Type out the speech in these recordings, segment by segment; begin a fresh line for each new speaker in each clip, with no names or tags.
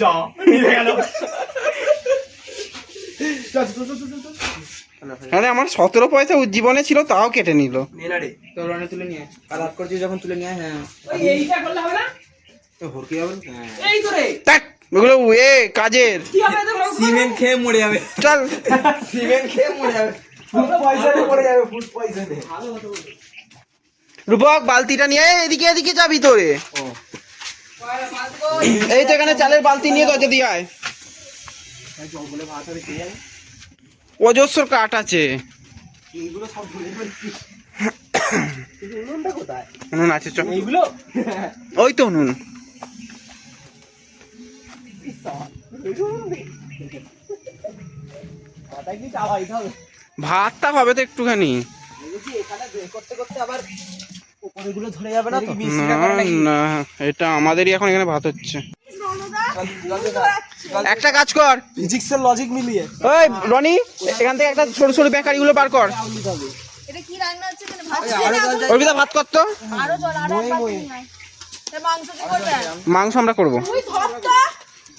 যা নিয়ে গেল।
আরে আমার 17 পয়সা জীবনে ছিল, তাও কেটে নিল।
তোর অনেক তুলে নিয়ে আর রাত করছিস যখন তুলে নিয়ে। হ্যাঁ
এইটা করলে হবে না?
তো হরকি যাবে।
এই তো রে।
দেখ ওগুলো কাজের।
কি হবে তো?
সিমেন্ট খেয়ে মরে যাবে।
চল
সিমেন্ট খেয়ে মরে যাবে। ফুড পয়জনে মরে যাবে, ফুড পয়জনে।
রূপক বালতিটা নিয়ে এদিকে এদিকে যা ভিতরে। এই তো এখানে চালের বালতি নিয়ে দরজা দিয়ে আয়।
জঙ্গলে ভাত হবে খেয়ে যাবে।
অজস্র কাঠ আছে।
এইগুলো সব ভুলে ফেলছি। উনুনটা কোথায়?
উনুন আছে, চল।
এইগুলো
ওই তো উনুন। ভাতটা হবে তো একটুখানি।
করতে করতে আবার উপরেগুলো ধরে যাবে না তো?
না না, এটা আমাদেরই এখন এখানে ভাত হচ্ছে। একটা কাজ কর,
ফিজিক্সের লজিক মিলিয়ে
ওই রনি এখান থেকে একটা সরু সরু বেকারিগুলো বার কর।
এটা কি রান্না হচ্ছে এখানে? ভাত হচ্ছে না?
অর্পিতা ভাত কর তো।
আরো জল আরো বাকি নাই। তা মাংস কি করবে?
মাংস আমরা করবো।
তুই ধর তো।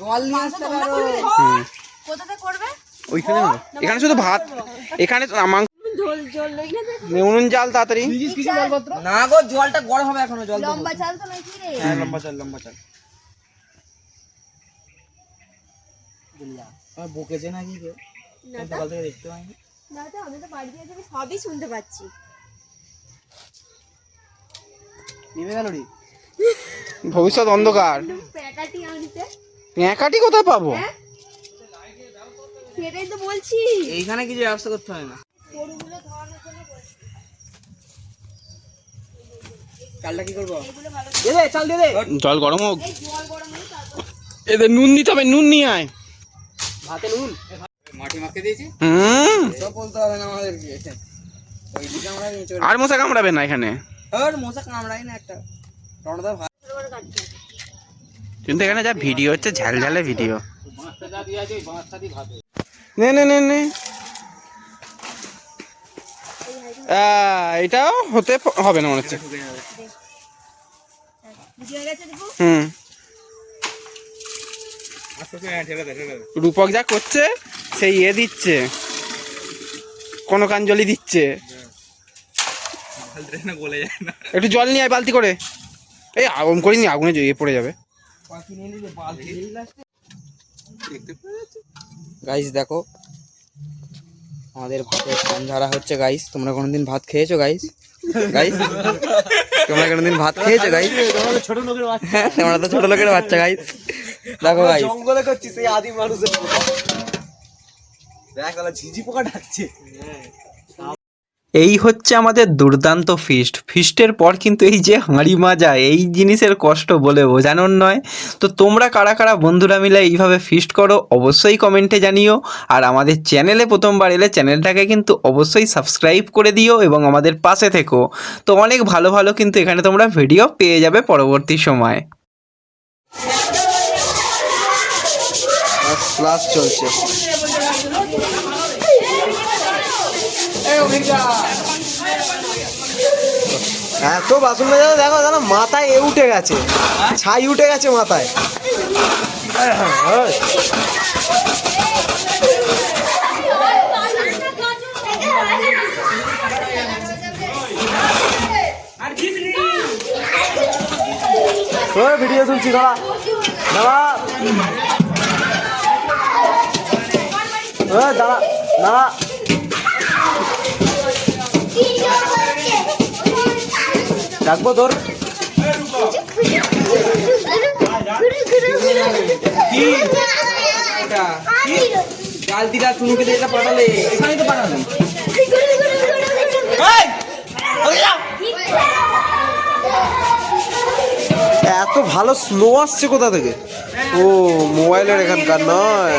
জল নিয়ে আসতে পারো।
কোথাতে করবে?
ওইখানে না, এখানে শুধু ভাত। এখানে মাংস
ঝোল ঝোল লইলে দে।
উনুন জাল তাড়াতাড়ি।
না গো, জলটা গরম হবে এখনো। জল
লম্বা চাল তো নাকি রে?
হ্যাঁ, লম্বা চাল, লম্বা চাল। বকেছে নাকি কেউ? সকাল থেকে দেখতে পাইনি।
না তো, আমি তো বাড়ি দিয়ে সবই শুনতে পাচ্ছি।
নেমে গেল রে।
ভবিষ্যৎ অন্ধকার।
প্যাকাটি আনতে।
প্যাকাটি কোথায় পাবো?
সেটাই তো বলছি।
এইখানে কিছু ব্যবস্থা করতে হয় না।
গরুগুলো ধোয়ানোর জন্য বলছি।
চালটা কি করবো?
এগুলো ভালো
দে দে, চাল দে দে।
জল গরম হোক।
এই জল গরম হলে তারপর
এদের নুন দিতে হবে, নুন নিয়ে আয়।
ভাতে নুন মাটি মাখতে দিয়েছি। সব বলতে হবে না আমাদেরকে। ওইদিকে আমরা নিয়ে চলে।
আর মশা কামড়াবে না এখানে।
আর মশা কামড়াই না একটা। টর্নদা ভাত।
ছোট করে কাটতে হবে।
কিন্তু এখানে যা ভিডিও হচ্ছে, ঝাল ঝালে ভিডিও।
বাঁশটা যা দিয়ে আছে, ওই বাঁশটা দিয়ে ভাত হবে।
নে নে নে নে, এটাও হতে হবে না মনে হচ্ছে।
বুঝে হয়ে গেছে দেখো।
রূপক যা করছে সেই দিচ্ছে, কোন কাঞ্জলি দিচ্ছে। একটু জল নিয়ে আয় বালতি করে। এই আগুন করিনি, আগুনে পড়ে যাবে।
গাইস দেখো, আমাদের ভাতের ঝাড়া হচ্ছে গাইস। তোমরা কোনোদিন ভাত খেয়েছো গাইস? গাইস তোমরা কোনোদিন ভাত খেয়েছো গাইস?
ছোট লোকের বাচ্চা।
হ্যাঁ, তোমরা তো ছোট লোকের বাচ্চা গাইস। দেখো গাইস,
জঙ্গলে করছিস এই আদি মানুষের মতো। দেখ শালা ঝিঝি পোকা ডাকছে।
এই হচ্ছে আমাদের দুর্দান্ত ফিস্টের পর কিন্তু এই যে হাঁড়ি মাজা, এই জিনিসের কষ্ট বলে বোঝানোর নয়। তো তোমরা কারা কারা বন্ধুরা মিলে এইভাবে ফিস্ট করো অবশ্যই কমেন্টে জানিও। আর আমাদের চ্যানেলে প্রথমবার এলে চ্যানেলটাকে কিন্তু অবশ্যই সাবস্ক্রাইব করে দিও এবং আমাদের পাশে থেকো। তো অনেক ভালো ভালো কিন্তু এখানে তোমরা ভিডিও পেয়ে যাবে পরবর্তী সময়।
ক্লাস চলছে।
এত বাসন মেজে দেখো জানো, মাথায় উঠে গেছে, ছাই উঠে গেছে মাথায়। ভিডিও তুলছি, দাঁড়া দাঁড়া দাঁড়া দাঁড়া। ডাকবো তোর
গালতিটা শুনুকে দিয়ে এটা পাঠালে, এখানেই তো পাঠালে।
এত ভালো স্নো আসছে কোথা থেকে? ও মোবাইলের এখানকার নয়।